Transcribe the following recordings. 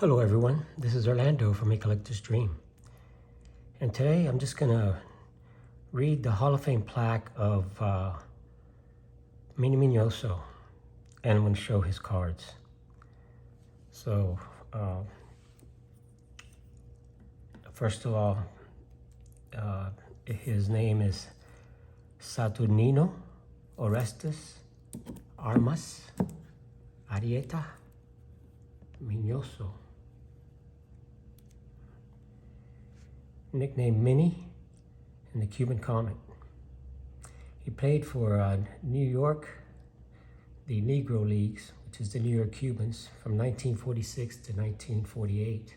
Hello everyone, this is Orlando from A Collector's Dream. And today I'm just gonna read the Hall of Fame plaque of Minnie Minoso, and I'm gonna show his cards. So, first of all, his name is Saturnino Orestes Armas Arieta Minoso. Nicknamed Minnie in the Cuban comic. He played for New York, the Negro Leagues, which is the New York Cubans, from 1946 to 1948.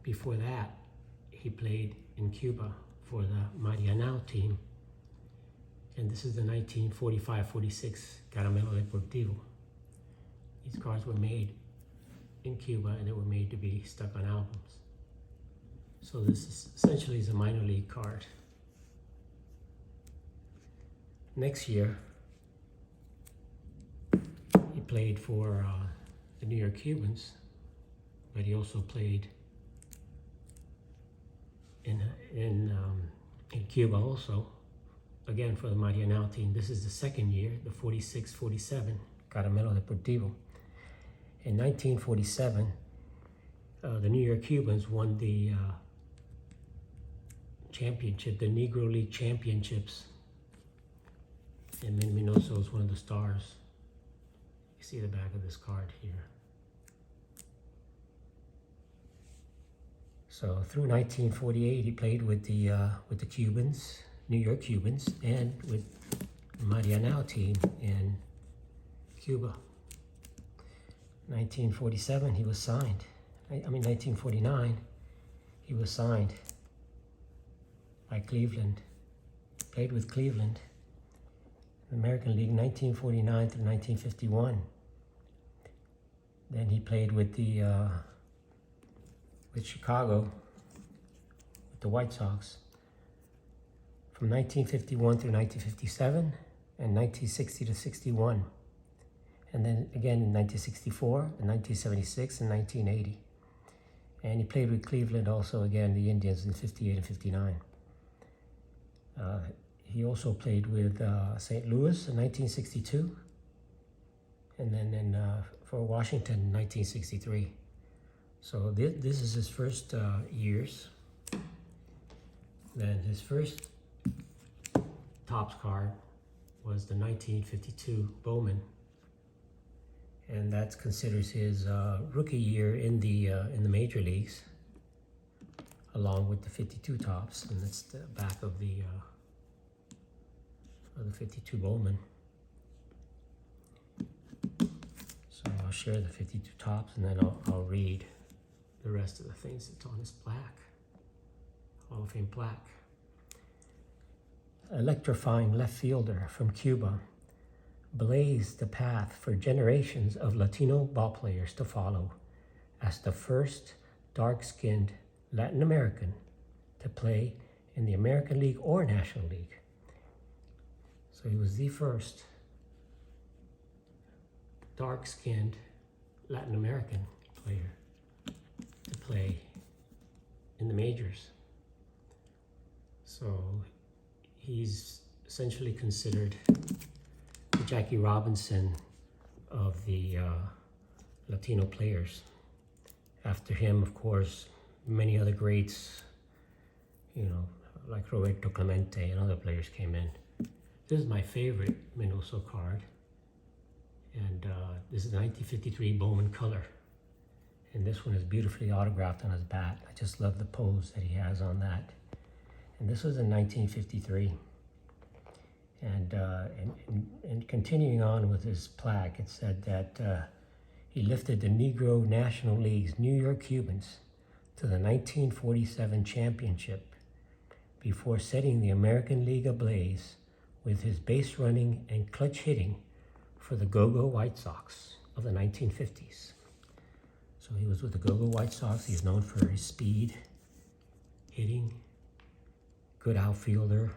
Before that, he played in Cuba for the Marianao team. And this is the 1945-46 Caramelo Deportivo. These cards were made in Cuba and they were made to be stuck on albums. So this is essentially is a minor league card. Next year, he played for the New York Cubans, but he also played in Cuba also, again for the Marianao team. This is the second year, the 46-47 Caramelo Deportivo. In 1947, the New York Cubans won the championship, the Negro League championships, and Minnie Minoso is one of the stars. You see the back of this card here. So through 1948, he played with the Cubans, New York Cubans, and with the Marianao team in Cuba. 1947, he was signed. 1949, he was signed by Cleveland. Played with Cleveland, the American League, 1949 through 1951. Then he played with Chicago, with the White Sox, from 1951 through 1957 and 1960 to 61. And then again in 1964, and 1976, and 1980. And he played with Cleveland also, again, the Indians, in 58 and 59. He also played with St. Louis in 1962, and then for Washington in 1963. So this is his first years. Then his first Topps card was the 1952 Bowman, and that considers his rookie year in the major leagues, along with the 52 Topps, and that's the back of the 52 Bowman. So I'll share the 52 Topps, and then I'll read the rest of the things that's on his plaque, Hall of Fame plaque. Electrifying left fielder from Cuba, blazed the path for generations of Latino ballplayers to follow as the first dark-skinned Latin American to play in the American League or National League. So he was the first dark-skinned Latin American player to play in the majors. So he's essentially considered the Jackie Robinson of the Latino players. After him, of course, many other greats, like Roberto Clemente and other players came in. This is my favorite Minoso card, and this is the 1953 Bowman color. And this one is beautifully autographed on his bat. I just love the pose that he has on that. And this was in 1953. And continuing on with his plaque, it said that he lifted the Negro National League's New York Cubans to the 1947 championship before setting the American League ablaze with his base running and clutch hitting for the Go-Go White Sox of the 1950s. So he was with the Go-Go White Sox. He's known for his speed, hitting, good outfielder.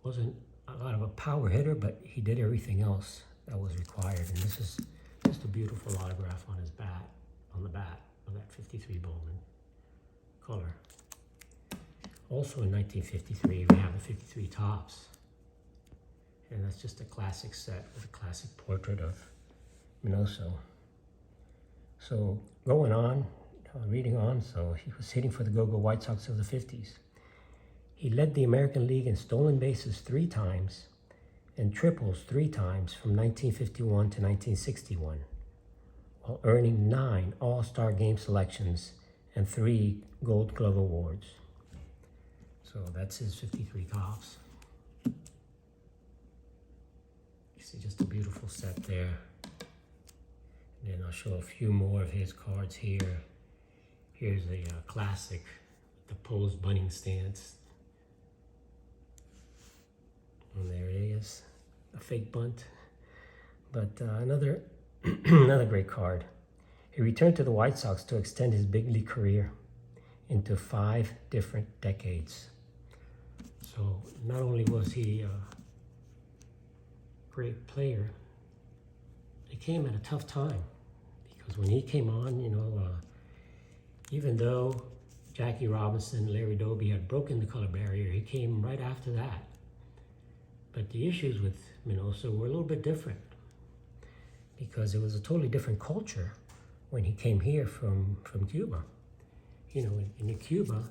Wasn't a lot of a power hitter, but he did everything else that was required. And this is just a beautiful autograph on his bat, on the bat 1953 Bowman color. Also in 1953, we have the 53 Topps. And that's just a classic set with a classic portrait of Minoso. So going on, reading on, so he was hitting for the Go-Go White Sox of the 50s. He led the American League in stolen bases 3 times and triples 3 times from 1951 to 1961, while earning 9 All-Star Game selections and 3 Gold Glove awards. So that's his 53 Topps. You see just a beautiful set there. And then I'll show a few more of his cards here. Here's a classic, the posed bunting stance. And there it is, a fake bunt. But another another great card. He returned to the White Sox to extend his big league career into 5 different decades. So not only was he a great player, it came at a tough time, because when he came on, even though Jackie Robinson, Larry Doby had broken the color barrier, he came right after that. But the issues with Minoso were a little bit different, because it was a totally different culture when he came here from Cuba. In Cuba,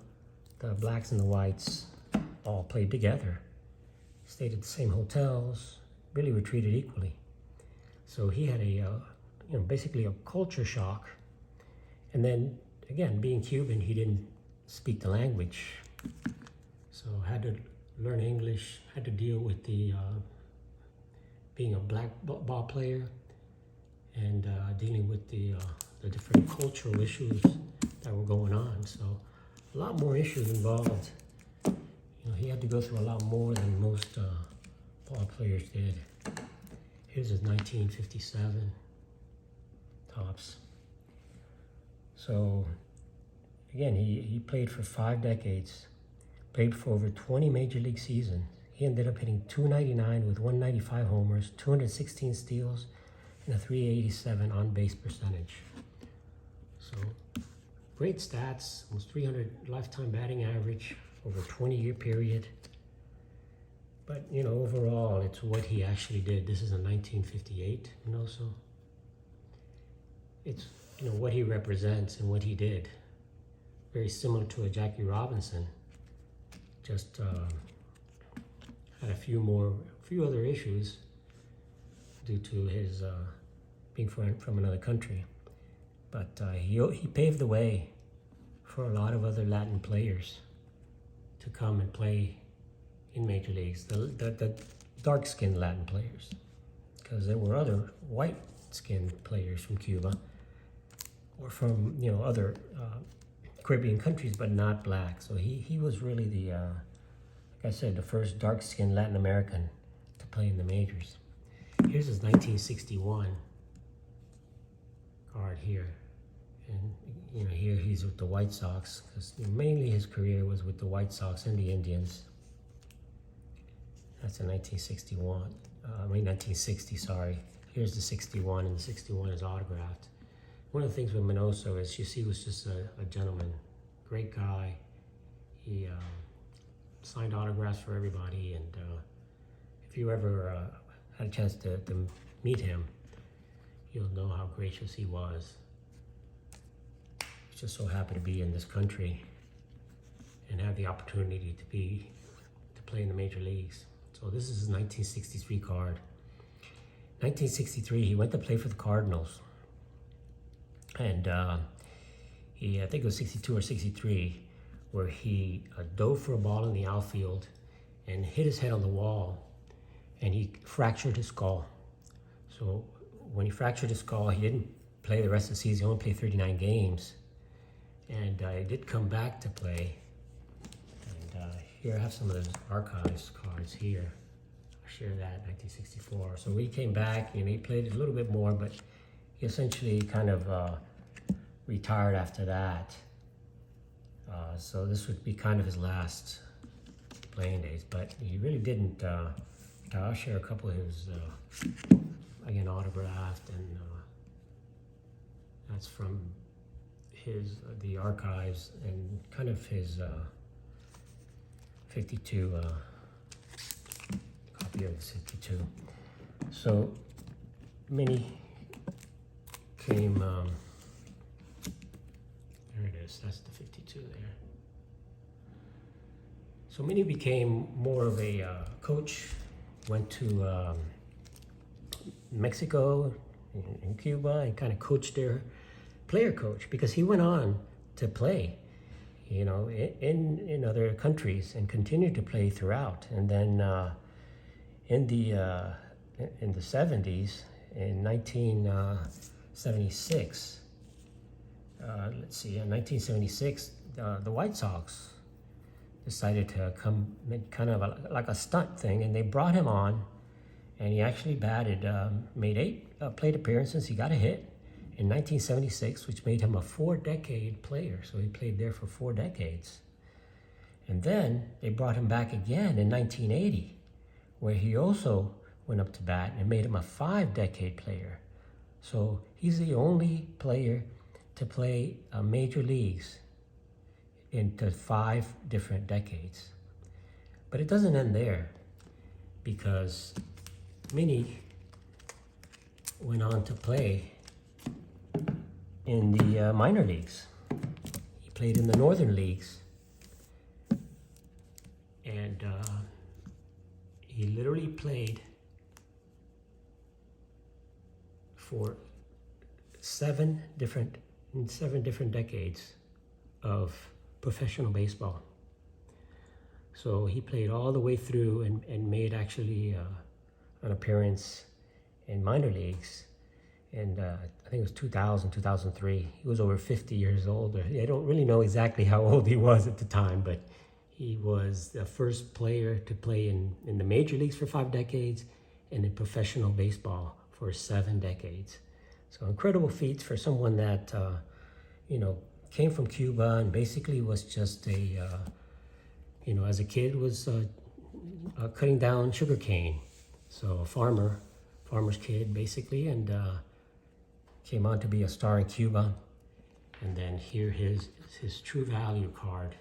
the blacks and the whites all played together, stayed at the same hotels, really were treated equally. So he had basically a culture shock. And then again, being Cuban, he didn't speak the language, so had to learn English, had to deal with the being a black ball player, and dealing with the different cultural issues that were going on. So a lot more issues involved. He had to go through a lot more than most ball players did. Here's his 1957 Topps. So again, he played for 5 decades, played for over 20 major league seasons. He ended up hitting .299 with 195 homers, 216 steals, and a .387 on-base percentage. So great stats, almost 300 lifetime batting average over a 20-year period. But overall, it's what he actually did. This is a 1958 Minoso. It's what he represents and what he did. Very similar to a Jackie Robinson. Just had a few other issues due to his being from another country. But he paved the way for a lot of other Latin players to come and play in major leagues, the dark-skinned Latin players, because there were other white-skinned players from Cuba or from other Caribbean countries, but not black. So he was really the like I said, the first dark-skinned Latin American to play in the majors. Here's his 1961 card here, and here he's with the White Sox, because mainly his career was with the White Sox and the Indians. That's a 1960, sorry. Here's the 61, and the 61 is autographed. One of the things with Minoso is, he was just a gentleman, great guy. He signed autographs for everybody, and if you ever had a chance to meet him, you'll know how gracious he was. He's just so happy to be in this country and have the opportunity to play in the major leagues. So this is his 1963 card. 1963, he went to play for the Cardinals. And I think it was 62 or 63, where he dove for a ball in the outfield and hit his head on the wall, and he fractured his skull. So when he fractured his skull, he didn't play the rest of the season. He only played 39 games. And he did come back to play. Here I have some of those archives cards here. I'll share that, 1964. So he came back and he played a little bit more, but he essentially kind of retired after that. So this would be kind of his last playing days, but he really didn't. I'll share a couple of his, again, autographed, and that's from the archives and kind of his 52 copy of the 52. So Minnie came. There it is. That's the 52 there. So Minnie became more of a coach. Went to Mexico and Cuba and kind of coached their player coach, because he went on to play, you know, in other countries and continued to play throughout. And then in the 70s, in 1976, let's see, in 1976, the White Sox decided to come kind of like a stunt thing, and they brought him on, and he actually batted, made 8 plate appearances. He got a hit in 1976, which made him a 4-decade player. So he played there for 4 decades. And then they brought him back again in 1980, where he also went up to bat and made him a 5-decade player. So he's the only player to play major leagues into 5 different decades. But it doesn't end there, because Minnie went on to play in the minor leagues. He played in the northern leagues, and he literally played for 7 different decades of professional baseball. So he played all the way through and made actually an appearance in minor leagues. And I think it was 2000, 2003. He was over 50 years old. I don't really know exactly how old he was at the time, but he was the first player to play in the major leagues for 5 decades and in professional baseball for 7 decades. So incredible feats for someone that, you know, came from Cuba and basically was just a, you know, as a kid was cutting down sugarcane. So a farmer's kid basically, and came on to be a star in Cuba. And then here his True Value card,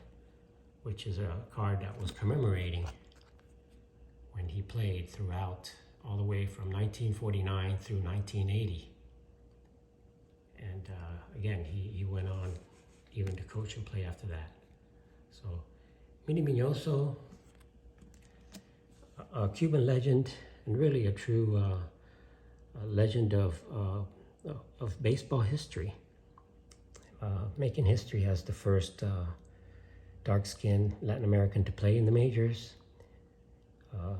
which is a card that was commemorating when he played throughout, all the way from 1949 through 1980. And again, he went on even to coach and play after that. So Minnie Minoso, a Cuban legend, and really a true legend of baseball history, making history as the first dark-skinned Latin American to play in the majors.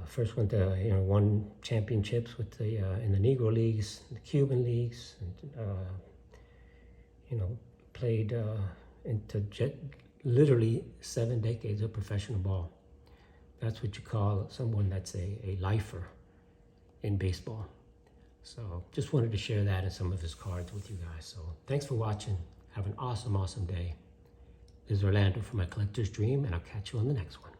First one to, you know, won championships with the in the Negro leagues, the Cuban leagues, and you know, played into literally 7 decades of professional ball. That's what you call someone that's a lifer in baseball. So just wanted to share that and some of his cards with you guys. So thanks for watching. Have an awesome, awesome day. This is Orlando for My Collector's Dream, and I'll catch you on the next one.